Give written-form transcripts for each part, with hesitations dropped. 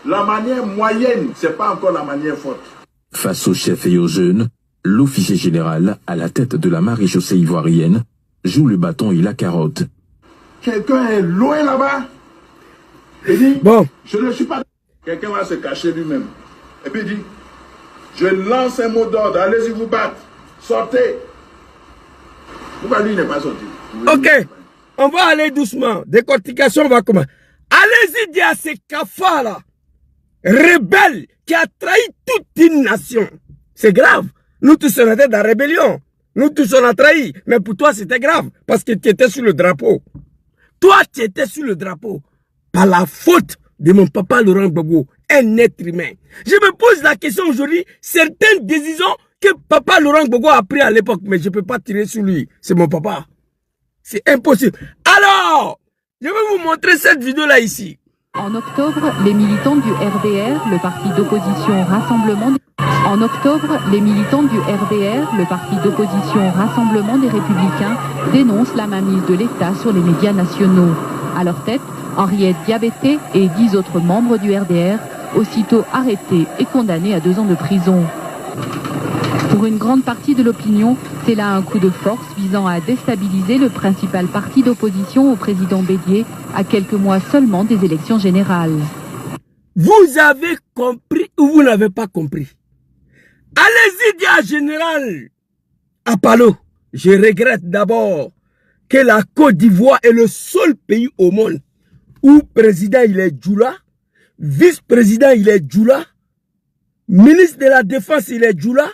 la manière moyenne, c'est pas encore la manière forte. Face aux chefs et aux jeunes, l'officier général, à la tête de la maréchaussée ivoirienne, joue le bâton et la carotte. Quelqu'un est loin là-bas. Il dit, bon, je ne suis pas... Quelqu'un va se cacher lui-même. Et puis il dit, je lance un mot d'ordre, allez-y vous battre, sortez. Pourquoi lui n'est pas sorti? ok, on va aller doucement. Décortication va commencer. Allez-y dire à ces cafards là, rebelles, qui a trahi toute une nation. C'est grave. Nous tous on était dans la rébellion. Nous tous on a trahi. Mais pour toi c'était grave. Parce que tu étais sur le drapeau. Toi tu étais sur le drapeau. Par la faute de mon papa Laurent Gbagbo, un être humain. Je me pose la question aujourd'hui, certaines décisions que papa Laurent Gbagbo a prises à l'époque, mais je ne peux pas tirer sur lui. C'est mon papa. C'est impossible. Alors, je vais vous montrer cette vidéo-là ici. En octobre, les militants du RDR, le parti d'opposition Rassemblement... En octobre, les militants du RDR, le parti d'opposition Rassemblement des Républicains, dénoncent la mainmise de l'État sur les médias nationaux. À leur tête, Henriette Diabaté et 10 autres membres du RDR, aussitôt arrêtés et condamnés à 2 ans de prison. Pour une grande partie de l'opinion, c'est là un coup de force visant à déstabiliser le principal parti d'opposition au président Bédié à quelques mois seulement des élections générales. Vous avez compris ou vous n'avez pas compris? Allez-y dire à Général Apalo, je regrette d'abord que la Côte d'Ivoire est le seul pays au monde où président il est Djoula, vice-président il est Djoula, ministre de la Défense il est Djoula,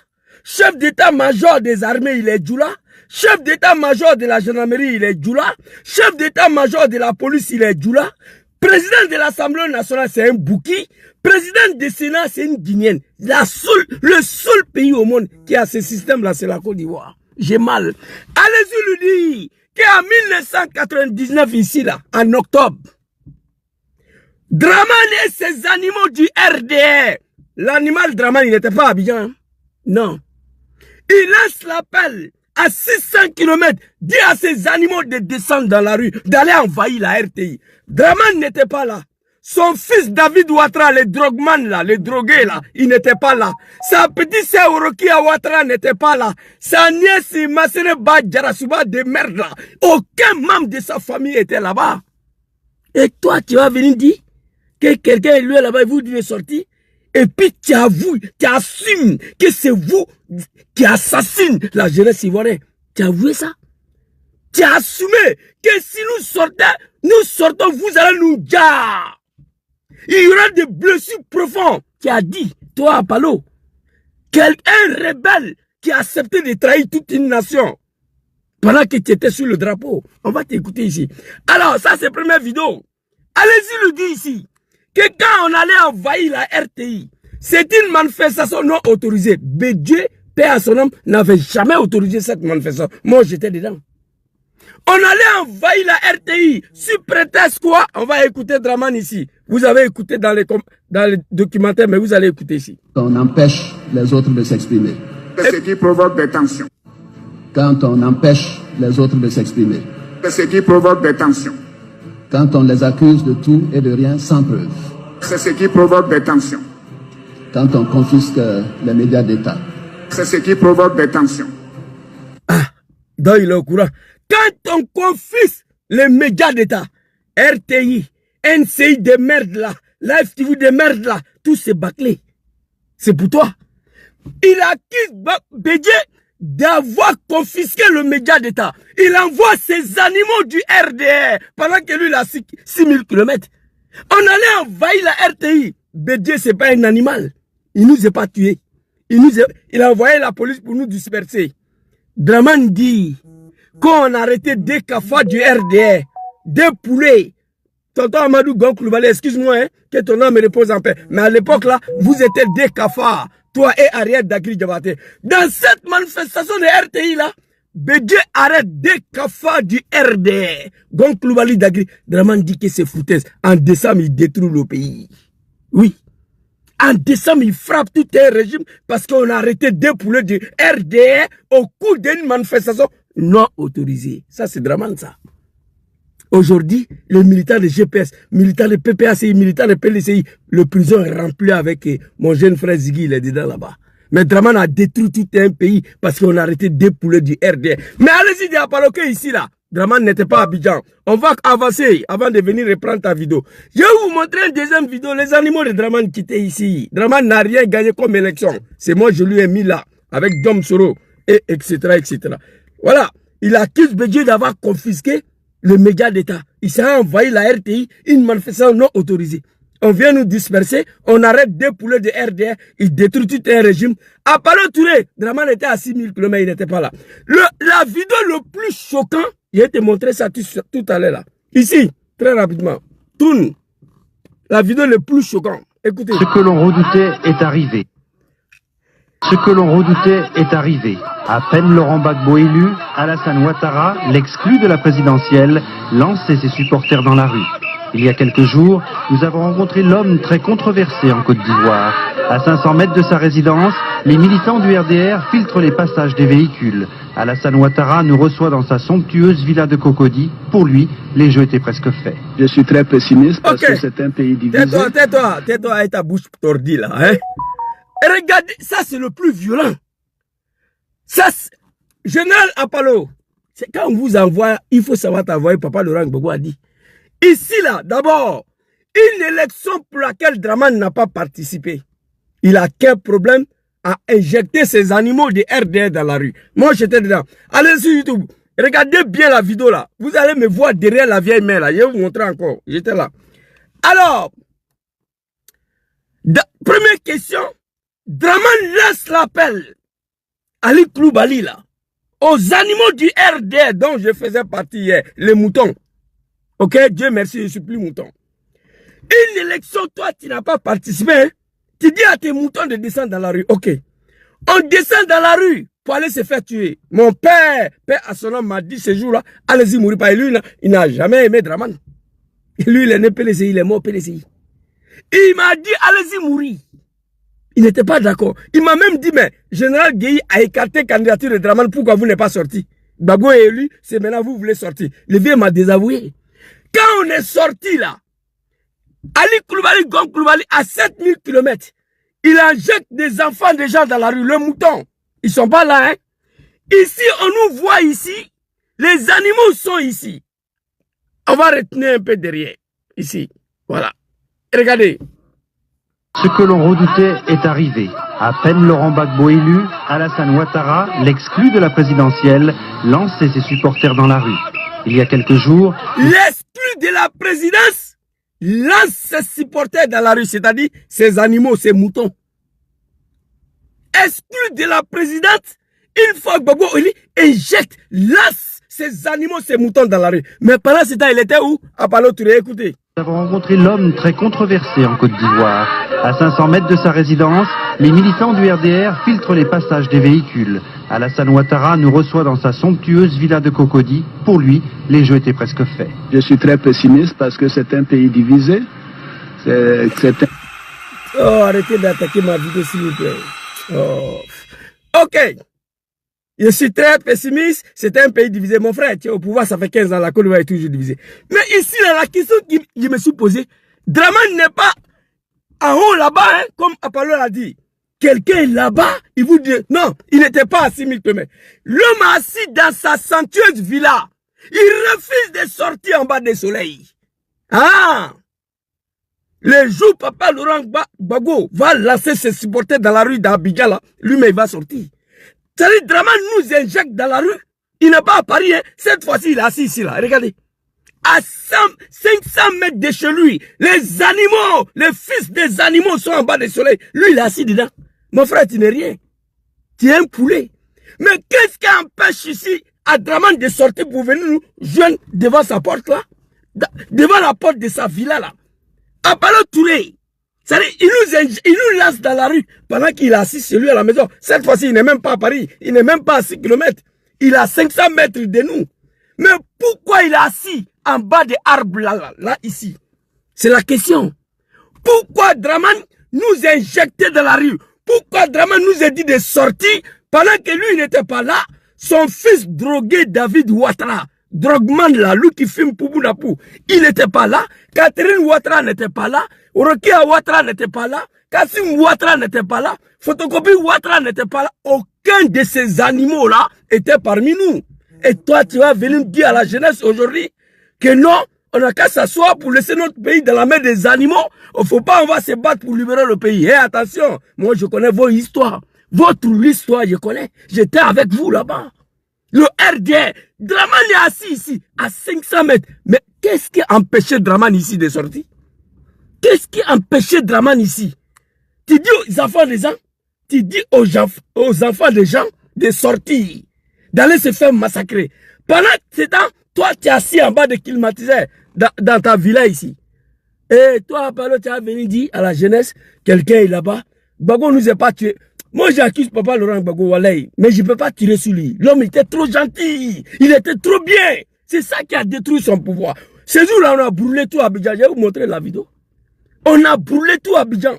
chef d'état-major des armées il est Djoula, chef d'état-major de la gendarmerie il est Djoula, chef d'état-major de la police il est Djoula, président de l'Assemblée nationale c'est un Bouki, président du Sénat c'est une Guinéenne. Le seul pays au monde qui a ce système-là c'est la Côte d'Ivoire. J'ai mal. Allez-y lui dire qu'en 1999 ici là, en octobre, Dramane et ses animaux du RDR. L'animal Dramane, il n'était pas à Abidjan. Hein? Non. Il lance l'appel à 600 km, dit à ses animaux de descendre dans la rue, d'aller envahir la RTI. Dramane n'était pas là. Son fils David Ouattara, le drogueman là, le drogué là, il n'était pas là. Sa petite sœur Orokia Ouattara n'était pas là. Sa nièce Massene Badjarasuba de merde là. Aucun membre de sa famille était là-bas. Et toi, tu vas venir dire que quelqu'un est lui là-bas et vous devez sortir. Et puis tu avoues, tu assumes que c'est vous qui assassinez la jeunesse ivoirienne. Tu as avoué ça? Tu as assumé que si nous sortons, vous allez nous dire. Il y aura des blessures profondes. Tu as dit, toi Apalo, un rebelle qui a accepté de trahir toute une nation pendant que tu étais sur le drapeau. On va t'écouter ici. Alors, ça c'est la première vidéo. Allez-y le dire ici. Que quand on allait envahir la RTI, c'est une manifestation non autorisée. Bédié, paix à son homme, n'avait jamais autorisé cette manifestation. Moi, j'étais dedans. On allait envahir la RTI. Sur prétexte quoi? On va écouter Dramane ici. Vous avez écouté dans les documentaires, mais vous allez écouter ici. On empêche les autres de s'exprimer. C'est ce qui provoque des tensions. Quand on empêche les autres de s'exprimer. C'est ce qui provoque des tensions. Quand on les accuse de tout et de rien sans preuve. C'est ce qui provoque des tensions. Quand on confisque les médias d'État. C'est ce qui provoque des tensions. Ah, donc il est au courant. Quand on confisque les médias d'État, RTI, NCI de merde là, Live TV de merde là, tout c'est bâclé. C'est pour toi. Il accuse Bédié d'avoir confisqué le média d'État. Il envoie ses animaux du RDR pendant que lui il a 6000 km. On allait envahir la RTI. Bédié c'est pas un animal. Il nous a pas tués. Il a envoyé la police pour nous disperser. Dramane dit qu'on a arrêté des cafards du RDR, des poulets. Tonton Amadou Gonkloubalé, excuse-moi, hein, que ton nom me repose en paix. Mais à l'époque là, vous étiez des cafards. Toi et Ariel Dagri Diabaté. Dans cette manifestation de RTI là, Bédié arrête des cafards du RDR. Gonkloubalé Dagri. Dramane dit que c'est foutaise. En décembre, il détruit le pays. Oui. En décembre, il frappe tout un régime parce qu'on a arrêté des poulets du RDR au cours d'une manifestation non autorisée. Ça, c'est Dramane, ça. Aujourd'hui, les militants de GPS, militants de PPACI, militants de PLCI, le prison est rempli avec mon jeune frère Ziggy, il est dedans là-bas. Mais Draman a détruit tout un pays parce qu'on a arrêté des poulets du RDR. Mais allez-y, Diapaloke ici là. Draman n'était pas à Abidjan. On va avancer avant de venir reprendre ta vidéo. Je vais vous montrer une deuxième vidéo. Les animaux de Draman qui étaient ici. Draman n'a rien gagné comme élection. C'est moi, je lui ai mis là, avec Dom Soro, et etc., etc. Voilà. Il accuse Bédié d'avoir confisqué le média d'État. Il s'est envoyé la RTI, une manifestation non autorisée. On vient nous disperser, on arrête des poulets de RDR, il détruit tout un régime. À Palo Touré, Draman était à 6000 km, il n'était pas là. La vidéo le plus choquant, je vais te montrer ça tout à l'heure là. Ici, très rapidement. Tourne. La vidéo le plus choquant. Écoutez. Ce que l'on redoutait est arrivé. Ce que l'on redoutait est arrivé. À peine Laurent Gbagbo élu, Alassane Ouattara, l'exclu de la présidentielle, lançait ses supporters dans la rue. Il y a quelques jours, nous avons rencontré l'homme très controversé en Côte d'Ivoire. À 500 mètres de sa résidence, les militants du RDR filtrent les passages des véhicules. Alassane Ouattara nous reçoit dans sa somptueuse villa de Cocody. Pour lui, les jeux étaient presque faits. Je suis très pessimiste parce que c'est un pays divisé. Tais-toi avec ta bouche tordue là. Hein? Et regardez, ça c'est le plus violent. Ça, Général Apollo, c'est quand on vous envoie, il faut savoir t'envoyer, Papa Laurent Gbagbo a dit. Ici, là, d'abord, une élection pour laquelle Draman n'a pas participé. Il a quel problème à injecter ses animaux de RDR dans la rue. Moi, j'étais dedans. Allez sur YouTube. Regardez bien la vidéo, là. Vous allez me voir derrière la vieille mère, là. Je vais vous montrer encore. J'étais là. Alors, première question. Draman laisse l'appel à Ali Koulibaly, là, aux animaux du RDR dont je faisais partie hier, les moutons. Ok, Dieu merci, je ne suis plus mouton. Une élection, toi, tu n'as pas participé. Hein? Tu dis à tes moutons de descendre dans la rue. Ok. On descend dans la rue pour aller se faire tuer. Mon père à son nom, m'a dit ce jour-là, allez-y mourir. Pas lui, il n'a jamais aimé Draman. Lui, il est né PLCI, il est mort PLCI. Il m'a dit, allez-y mourir. Il n'était pas d'accord. Il m'a même dit, mais Général Gueye a écarté la candidature de Draman, pourquoi vous n'êtes pas sorti? Gbagbo est élu, c'est maintenant vous voulez sortir. Le vieux m'a désavoué. Quand on est sorti là, Ali Koulibaly à 7000 km, il injecte des enfants des gens dans la rue, le mouton. Ils sont pas là, hein. Ici, on nous voit ici, les animaux sont ici. On va retenir un peu derrière, ici. Voilà. Regardez. Ce que l'on redoutait est arrivé. À peine Laurent Gbagbo élu, Alassane Ouattara, l'exclu de la présidentielle, lançait ses supporters dans la rue. Il y a quelques jours, l'exclu de la présidence lance ses supporters dans la rue, c'est-à-dire ses animaux, ses moutons. Exclu de la présidente, une fois que Gbagbo injecte, lance ses animaux, ses moutons dans la rue. Mais pendant ce temps, il était où? À Palo Touré, écoutez. Nous avons rencontré l'homme très controversé en Côte d'Ivoire. À 500 mètres de sa résidence, les militants du RDR filtrent les passages des véhicules. Alassane Ouattara nous reçoit dans sa somptueuse villa de Cocody. Pour lui, les jeux étaient presque faits. Je suis très pessimiste parce que c'est un pays divisé. Oh, arrêtez d'attaquer ma vidéo s'il vous plaît. Oh. Ok. Je suis très pessimiste, c'est un pays divisé. Mon frère, tu es au pouvoir, ça fait 15 ans, la Côte d'Ivoire est toujours divisée. Mais ici, là, la question que je me suis posée, Draman n'est pas en haut là-bas, hein, comme Apollo l'a dit. Quelqu'un là-bas, il vous dit, non, il n'était pas à 6000 km. L'homme assis dans sa somptueuse villa, il refuse de sortir en bas du soleil. Ah! Le jour Papa Laurent Gbagbo va lancer ses supporters dans la rue d'Abidjan, là, lui-même il va sortir. C'est-à-dire, Draman nous injecte dans la rue. Il n'est pas à Paris, hein. Cette fois-ci, il est assis ici, là. Regardez. À 500 mètres de chez lui, les animaux, les fils des animaux sont en bas du soleil. Lui, il est assis dedans. Mon frère, tu n'es rien. Tu es un poulet. Mais qu'est-ce qui empêche ici à Draman de sortir pour venir nous joindre devant sa porte, là? Devant la porte de sa villa, là. À Palo Touré. C'est-à-dire, il nous lance dans la rue pendant qu'il est assis chez lui à la maison. Cette fois-ci, il n'est même pas à Paris. Il n'est même pas à 6 km. Il est à 500 mètres de nous. Mais pourquoi il est assis en bas des arbres là, ici? C'est la question. Pourquoi Draman nous a injectés dans la rue? Pourquoi Draman nous a dit de sortir pendant que lui n'était pas là? Son fils drogué David Ouattara Drogman là, lui qui filme Poubou Napou, il n'était pas là. Catherine Ouattara n'était pas là. Rokia Ouattara n'était pas là. Kassim Ouattara n'était pas là. Photocopie Ouattara n'était pas là. Aucun de ces animaux-là était parmi nous. Et toi, tu vas venir dire à la jeunesse aujourd'hui que non, on n'a qu'à s'asseoir pour laisser notre pays dans la main des animaux. Il ne faut pas, on va se battre pour libérer le pays. Et attention, moi je connais vos histoires. Votre histoire, je connais. J'étais avec vous là-bas. Le RDR, Draman est assis ici, à 500 mètres. Mais qu'est-ce qui empêchait Draman ici de sortir? Qu'est-ce qui empêchait Draman ici? Tu dis aux enfants des gens, tu dis aux enfants des gens de sortir, d'aller se faire massacrer. Pendant ce temps, toi, tu es assis en bas de climatiseur dans ta villa ici. Et toi, Palo, tu as venu dire à la jeunesse, quelqu'un est là-bas, Gbagbo nous a pas tué. Moi, j'accuse Papa Laurent Gbagbo Walay, mais je ne peux pas tirer sur lui. L'homme était trop gentil, il était trop bien. C'est ça qui a détruit son pouvoir. Ce jour-là, on a brûlé tout Abidjan. Je vais vous montrer la vidéo. On a brûlé tout Abidjan.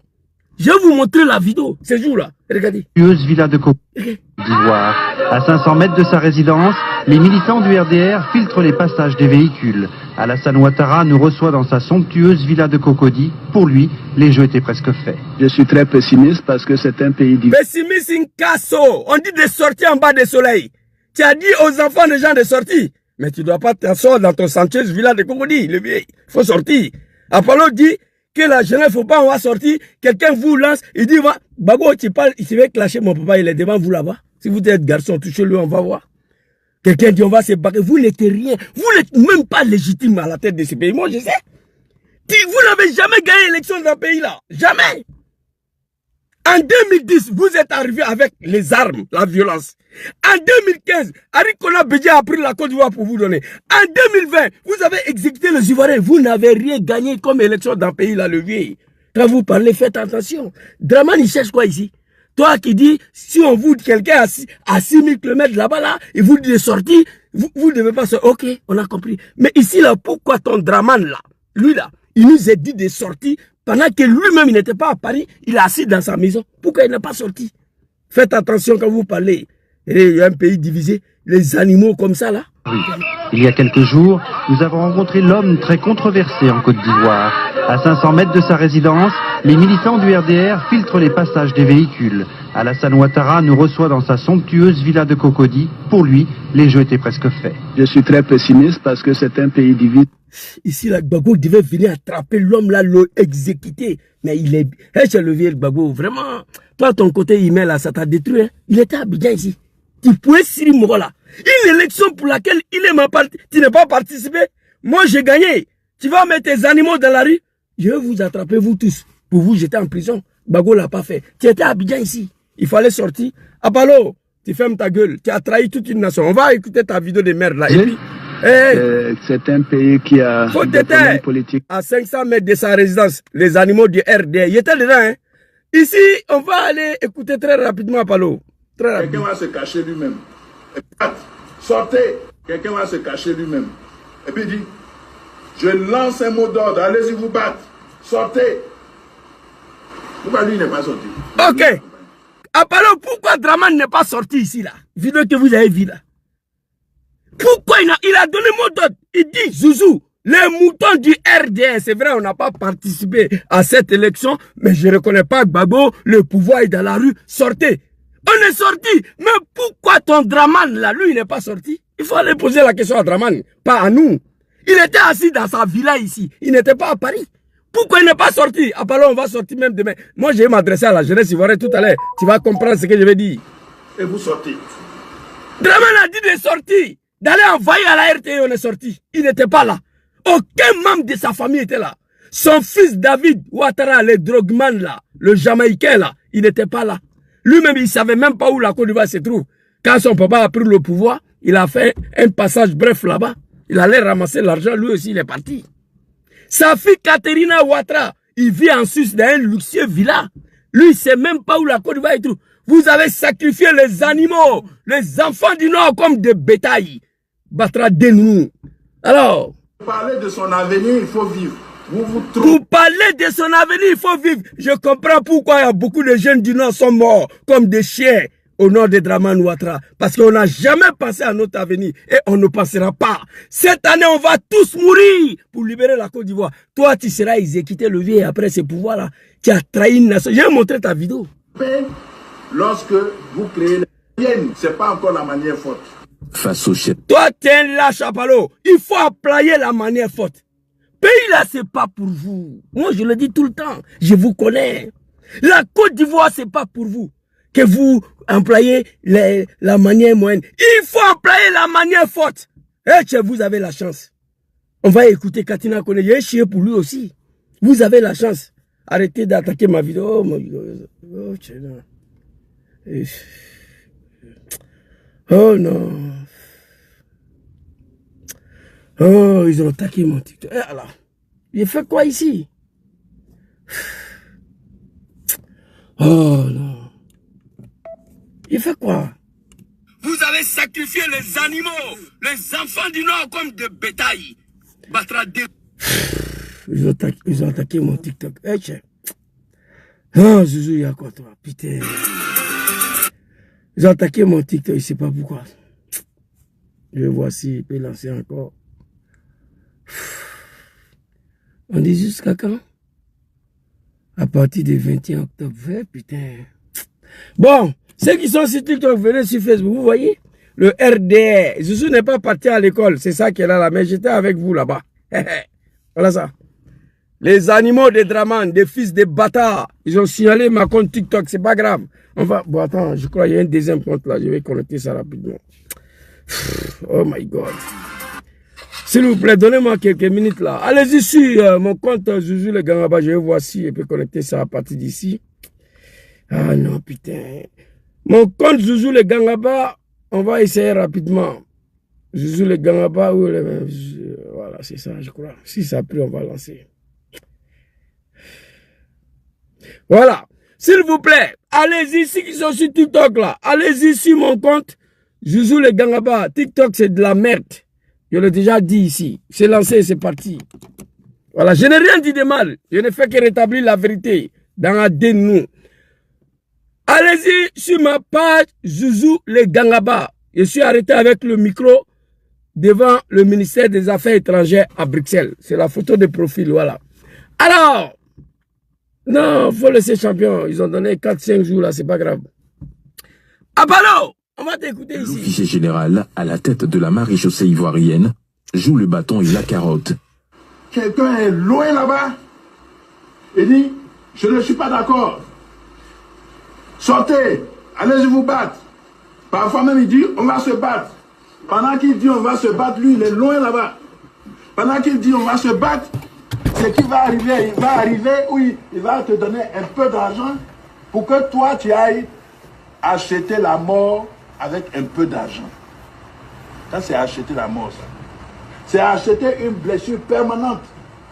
Je vais vous montrer la vidéo, ce jour-là. Regardez. Villa de Côte d'Ivoire. À 500 mètres de sa résidence, les militants du RDR filtrent les passages des véhicules. Alassane Ouattara nous reçoit dans sa somptueuse villa de Cocody. Pour lui, les jeux étaient presque faits. Je suis très pessimiste parce que c'est un pays difficile. Pessimiste in casso. On dit de sortir en bas du soleil. Tu as dit aux enfants des gens de sortir. Mais tu ne dois pas t'asseoir dans ton somptueuse villa de Cocody. Il faut sortir. Apollo dit que la jeunesse, il ne faut pas, on va sortir. Quelqu'un vous lance, il dit, Bago, tu parles, il se fait clasher, mon papa, il est devant vous là-bas. Si vous êtes garçon, touchez-le, on va voir. Quelqu'un dit, on va se battre. Vous n'êtes rien. Vous n'êtes même pas légitime à la tête de ce pays. Moi, je sais. Vous n'avez jamais gagné l'élection dans ce pays-là. Jamais. En 2010, vous êtes arrivé avec les armes, la violence. En 2015, Arikona Bédia a pris la Côte d'Ivoire pour vous donner. En 2020, vous avez exécuté les Ivoiriens. Vous n'avez rien gagné comme élection dans le pays, là, le vieil. Quand vous parlez, faites attention. Draman, il cherche quoi ici? Toi qui dis, si on vous dit quelqu'un à 6000 km là-bas, là, il vous dit de sortir, vous ne devez pas sortir. Ok, on a compris. Mais ici, là, pourquoi ton Draman, là, lui, là, il nous a dit de sortir pendant que lui-même, il n'était pas à Paris, il est assis dans sa maison. Pourquoi il n'est pas sorti? Faites attention quand vous parlez. Et il y a un pays divisé, les animaux comme ça, là. Oui. Il y a quelques jours, nous avons rencontré l'homme très controversé en Côte d'Ivoire. À 500 mètres de sa résidence, les militants du RDR filtrent les passages des véhicules. Alassane Ouattara nous reçoit dans sa somptueuse villa de Cocody. Pour lui, les jeux étaient presque faits. Je suis très pessimiste parce que c'est un pays divisé. Ici, là, Gbagbo devait venir attraper l'homme là, le exécuter. Mais il est... c'est le vieux Gbagbo, vraiment. Toi, ton côté email là, ça t'a détruit. Hein? Il était à Abidjan ici. Tu pouvais Siri Moro là. Une élection pour laquelle il est ma partie. Tu n'as pas participé. Moi, j'ai gagné. Tu vas mettre tes animaux dans la rue. Je vais vous attraper, vous tous. Pour vous, j'étais en prison. Gbagbo l'a pas fait. Tu étais à Abidjan ici. Il fallait sortir. Apollo, tu fermes ta gueule. Tu as trahi toute une nation. On va écouter ta vidéo de merde là. Et puis, c'est un pays qui a des problèmes politiques. À 500 mètres de sa résidence, les animaux du RDR, il était dedans. Hein? Ici, on va aller écouter très rapidement Apollo. Quelqu'un va se cacher lui-même. Sortez. Quelqu'un va se cacher lui-même. Et puis il dit, je lance un mot d'ordre, allez-y vous battre. Sortez. Pourquoi lui n'est pas sorti? Ok. Apollo, pourquoi Draman n'est pas sorti ici là? Vidéo que vous avez vue là. Pourquoi il a donné mot d'ordre? Il dit, Zouzou, les moutons du RDR, c'est vrai, on n'a pas participé à cette élection, mais je ne reconnais pas Gbagbo, le pouvoir est dans la rue, sortez. On est sorti, mais pourquoi ton Draman là, lui, il n'est pas sorti? Il faut aller poser la question à Draman, pas à nous. Il était assis dans sa villa ici, il n'était pas à Paris. Pourquoi il n'est pas sorti? Apollo, on va sortir même demain. Moi, je vais m'adresser à la jeunesse ivoirienne tout à l'heure. Tu vas comprendre ce que je vais dire. Et vous sortez. Draman a dit de sortir, d'aller envoyer à la RTE, on est sorti. Il n'était pas là. Aucun membre de sa famille était là. Son fils David Ouattara, le drogman là, le Jamaïcain là, il n'était pas là. Lui-même, il ne savait même pas où la Côte d'Ivoire se trouve. Quand son papa a pris le pouvoir, il a fait un passage bref là-bas. Il allait ramasser l'argent, lui aussi, il est parti. Sa fille Katerina Ouattara, il vit en Suisse dans un luxueux villa. Lui, il ne sait même pas où la Côte d'Ivoire se trouve. Vous avez sacrifié les animaux, les enfants du Nord comme des bétails. Batra Denou. Alors, pour parler de son avenir, il faut vivre. Pour parler de son avenir, il faut vivre. Je comprends pourquoi il y a beaucoup de jeunes du Nord sont morts comme des chiens. au nom de Draman Ouattara. Parce qu'on n'a jamais pensé à notre avenir et on ne pensera pas. Cette année, on va tous mourir pour libérer la Côte d'Ivoire. Toi, tu seras exécuté le vieux après ce pouvoir-là. Tu as trahi une nation. J'ai montré ta vidéo. Lorsque vous créez les liens, ce n'est pas encore la manière forte. Face au chef. Toi, tu es un lâche à Palo. Il faut applier la manière forte. Pays là, c'est pas pour vous. Moi, je le dis tout le temps. Je vous connais. La Côte d'Ivoire, c'est pas pour vous. Que vous employez la manière moyenne. Il faut employer la manière forte. Et vous avez la chance. On va écouter Katina Kone. J'ai chié pour lui aussi. Vous avez la chance. Arrêtez d'attaquer ma vidéo. Oh non. Oh, ils ont attaqué mon TikTok. Eh alors, il fait quoi ici? Oh non. Il fait quoi? Vous avez sacrifié les animaux, les enfants du Nord comme des bétails. Ils ont attaqué mon TikTok. Eh tiens. Oh, Zouzou, il y a quoi toi? Putain. Ils ont attaqué mon TikTok, je ne sais pas pourquoi. Je vais voir s'il peut lancer encore. On dit jusqu'à quand? À partir du 21 octobre. Putain. Bon, ceux qui sont sur TikTok, venez sur Facebook. Vous voyez? Le RDR. Zouzou n'est pas parti à l'école. C'est ça qu'elle a là. Mais j'étais avec vous là-bas. Voilà ça. Les animaux des Draman, des fils des bâtards. Ils ont signalé ma compte TikTok. C'est pas grave. On va. Bon, attends, je crois qu'il y a un deuxième compte là. Je vais connecter ça rapidement. Oh my God. S'il vous plaît, donnez-moi quelques minutes là. Allez-y sur mon compte Zouzou le Gangaba. Je vais voir si je peux connecter ça à partir d'ici. Ah non, putain. Mon compte Zouzou le Gangaba, on va essayer rapidement. Zouzou le Gangaba, voilà, c'est ça, je crois. Si ça prie, on va lancer. Voilà. S'il vous plaît, allez-y, ceux qui sont sur TikTok là. Allez-y sur mon compte Zouzou le Gangaba. TikTok, c'est de la merde. Je l'ai déjà dit ici. C'est lancé, c'est parti. Voilà, je n'ai rien dit de mal. Je ne fais que rétablir la vérité dans la dénou. Allez-y sur ma page Zouzou le Gangaba. Je suis arrêté avec le micro devant le ministère des Affaires étrangères à Bruxelles. C'est la photo de profil, voilà. Alors, non, faut laisser champion. Ils ont donné 4-5 jours là, c'est pas grave. Apollo! On va t'écouter ici. L'officier général, à la tête de la maréchaussée ivoirienne, joue le bâton et la carotte. Quelqu'un est loin là-bas et dit, je ne suis pas d'accord. Sortez, allez-y vous battre. Parfois même il dit, on va se battre. Pendant qu'il dit, on va se battre, lui, il est loin là-bas. Pendant qu'il dit, on va se battre, ce qui va arriver, il va arriver, oui, il va te donner un peu d'argent pour que toi, tu ailles acheter la mort avec un peu d'argent. Ça, c'est acheter la mort, ça. C'est acheter une blessure permanente.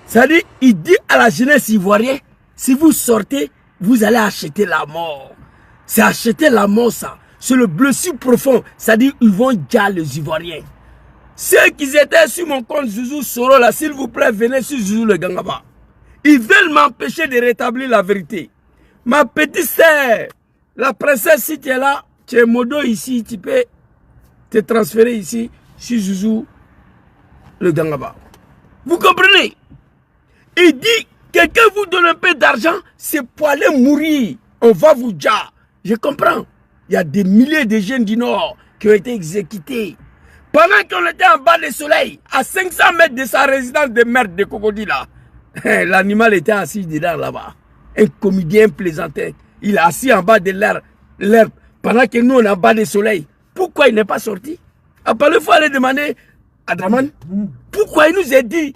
Ça dit, il dit à la jeunesse ivoirienne, si vous sortez, vous allez acheter la mort. C'est acheter la mort, ça. C'est le blessure profond. Ça dit, ils vont dire les Ivoiriens. Ceux qui étaient sur mon compte Zouzou Soro, là, s'il vous plaît, venez sur Zouzou le Gangaba. Ils veulent m'empêcher de rétablir la vérité. Ma petite sœur, la princesse, si tu es là, tu es modo ici, tu peux te transférer ici, sur Zouzou le Gangaba. Vous comprenez? Il dit, quelqu'un vous donne un peu d'argent, c'est pour aller mourir. On va vous dire. Je comprends. Il y a des milliers de jeunes du Nord qui ont été exécutés. Pendant qu'on était en bas du soleil, à 500 mètres de sa résidence de merde de Cocody là, l'animal était assis dedans là-bas. Un comédien plaisantin. Il est assis en bas de l'herbe. Pendant que nous on est en bas du soleil. Pourquoi il n'est pas sorti? Après il faut aller demander à Draman. Pourquoi il nous a dit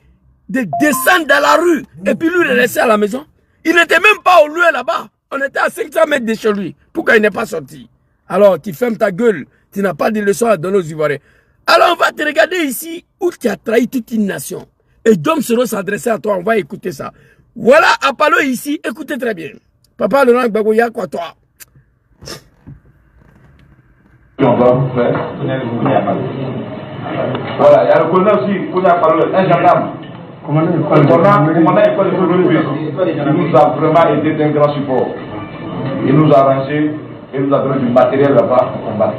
de descendre dans la rue et puis lui de laisser à la maison? Il n'était même pas au lieu là-bas. On était à 500 mètres de chez lui. Pourquoi il n'est pas sorti? Alors, tu fermes ta gueule. Tu n'as pas de leçons à donner aux Ivoiriens. Alors, on va te regarder ici où tu as trahi toute une nation. Et Dom Soro s'adresser à toi. On va écouter ça. Voilà, Apollo ici. Écoutez très bien. Papa Laurent Gbagbo, y'a quoi toi? On va vous faire. Voilà, il y a le colonel aussi, Kounia Apollo, un gendarme. Commandant école de il nous a vraiment été d'un grand support. Il nous a arrangé et nous a donné du matériel là-bas pour combattre.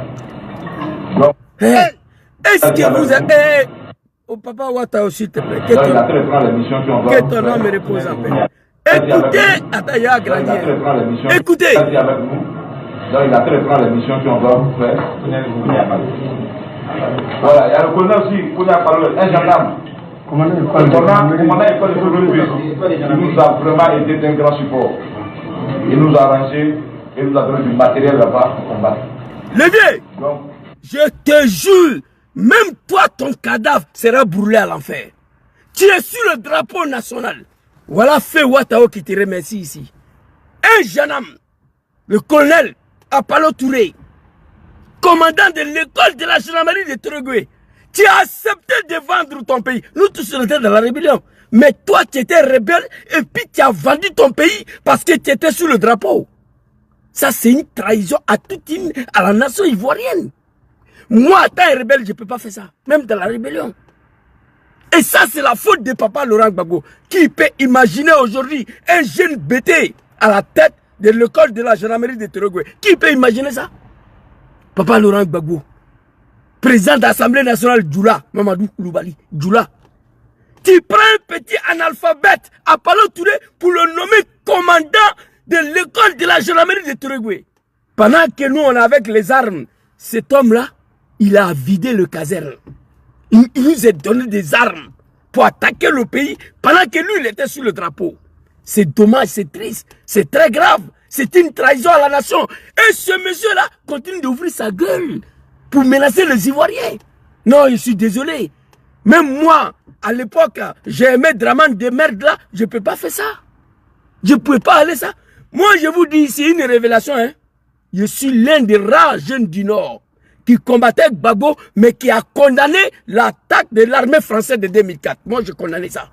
Donc, est-ce que vous avez... Oh, papa Ouattao, s'il te plaît, que ton âme me repose en paix. Écoutez, attends, il y a agrandi. Écoutez. Donc, il a très prendre les missions qu'on doit vous faire. Voilà, il y a le colonel aussi, qu'on a parlé, un gendarme. Le commandant école de sécurité, il nous a vraiment été d'un grand support. Il nous a arrangé et nous a donné du matériel là-bas pour combattre. Le vieux, je te jure, même toi, ton cadavre sera brûlé à l'enfer. Tu es sur le drapeau national. Voilà fait Ouattao qui te remercie ici. Un jeune homme, le colonel Apalo Touré, commandant de l'école de la gendarmerie de Torogwe, tu as accepté de vendre ton pays. Nous tous on était dans la rébellion. Mais toi, tu étais rebelle et puis tu as vendu ton pays parce que tu étais sous le drapeau. Ça, c'est une trahison à la nation ivoirienne. Moi, en tant que rebelle, je ne peux pas faire ça. Même dans la rébellion. Et ça, c'est la faute de papa Laurent Gbagbo. Qui peut imaginer aujourd'hui un jeune bêté à la tête de l'école de la gendarmerie de Torogwe? Qui peut imaginer ça? Papa Laurent Gbagbo. Président de l'Assemblée nationale, Djoula, Mamadou Koulibaly, Djoula. Tu prends un petit analphabète, Apalo Touré, pour le nommer commandant de l'école de la gendarmerie de Torogwe. Pendant que nous, on est avec les armes, cet homme-là, il a vidé le caserne. Il nous a donné des armes pour attaquer le pays pendant que lui, il était sur le drapeau. C'est dommage, c'est triste, c'est très grave. C'est une trahison à la nation. Et ce monsieur-là continue d'ouvrir sa gueule pour menacer les Ivoiriens. Non, je suis désolé. Même moi, à l'époque, j'ai aimé Dramane de merde là, je ne peux pas faire ça. Je ne pouvais pas aller ça. Moi, je vous dis, c'est une révélation. Hein. Je suis l'un des rares jeunes du Nord qui combattait Gbagbo, mais qui a condamné l'attaque de l'armée française de 2004. Moi, je condamnais ça.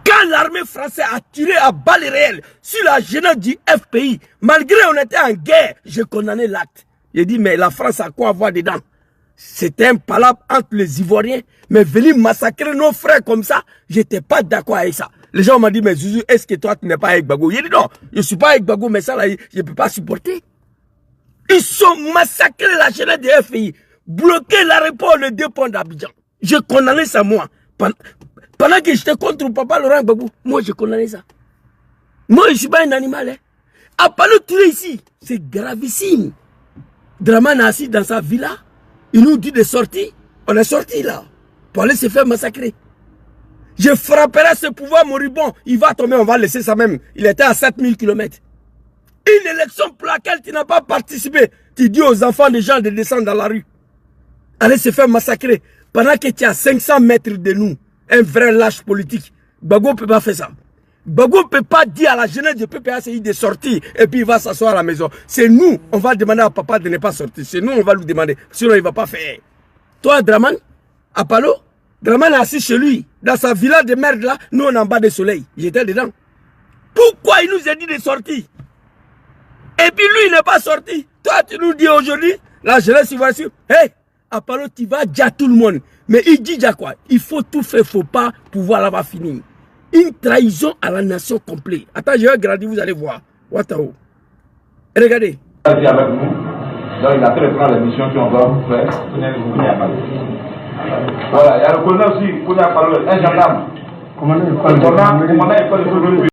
Quand l'armée française a tiré à balles réelles sur la jeunesse du FPI, malgré qu'on était en guerre, je condamnais l'acte. J'ai dit, mais la France a quoi avoir dedans? C'était un palabre entre les Ivoiriens, mais venir massacrer nos frères comme ça, je n'étais pas d'accord avec ça. Les gens m'ont dit, mais Zouzou, est-ce que toi, tu n'es pas avec Gbagbo? J'ai dit, non, je ne suis pas avec Gbagbo, mais ça, là, je ne peux pas supporter. Ils sont massacrés la jeunesse du FPI, bloqué l'aéroport, le deux ponts d'Abidjan. Je condamnais ça, moi. Pendant que j'étais contre papa Laurent Gbagbo, moi, je condamnais ça. Moi, je ne suis pas un animal. Hein. Apalo Touré ici, c'est gravissime. Dramane assis dans sa villa, il nous dit de sortir. On est sorti là, pour aller se faire massacrer. Je frapperai ce pouvoir moribond, il va tomber, on va laisser ça même. Il était à 7000 km. Une élection pour laquelle tu n'as pas participé, tu dis aux enfants des gens de descendre dans la rue. Aller se faire massacrer. Pendant que tu es à 500 mètres de nous, un vrai lâche politique. Gbagbo ne peut pas faire ça. Gbagbo ne peut pas dire à la jeunesse du PPACI de sortir et puis il va s'asseoir à la maison. C'est nous, on va demander à papa de ne pas sortir. C'est nous, on va lui demander. Sinon, il ne va pas faire. Toi, Dramane, Apalo, Dramane est assis chez lui, dans sa villa de merde là, nous on est en bas du soleil. J'étais dedans. Pourquoi il nous a dit de sortir? Et puis lui, il n'est pas sorti. Toi, tu nous dis aujourd'hui, la jeunesse, il va sur. Hé, Apalo, tu vas dire à tout le monde. Mais il dit déjà quoi? Il faut tout faire, il ne faut pas pouvoir l'avoir fini. Une trahison à la nation complète. Attends, je vais grandir, vous allez voir. Ouattao. Regardez. Avec nous. Donc, il a très prendre les missions qu'on doit vous faire. Voilà, il y a le colonel aussi, qu'on a parlé, un gendarme. Commandant école de sécurité.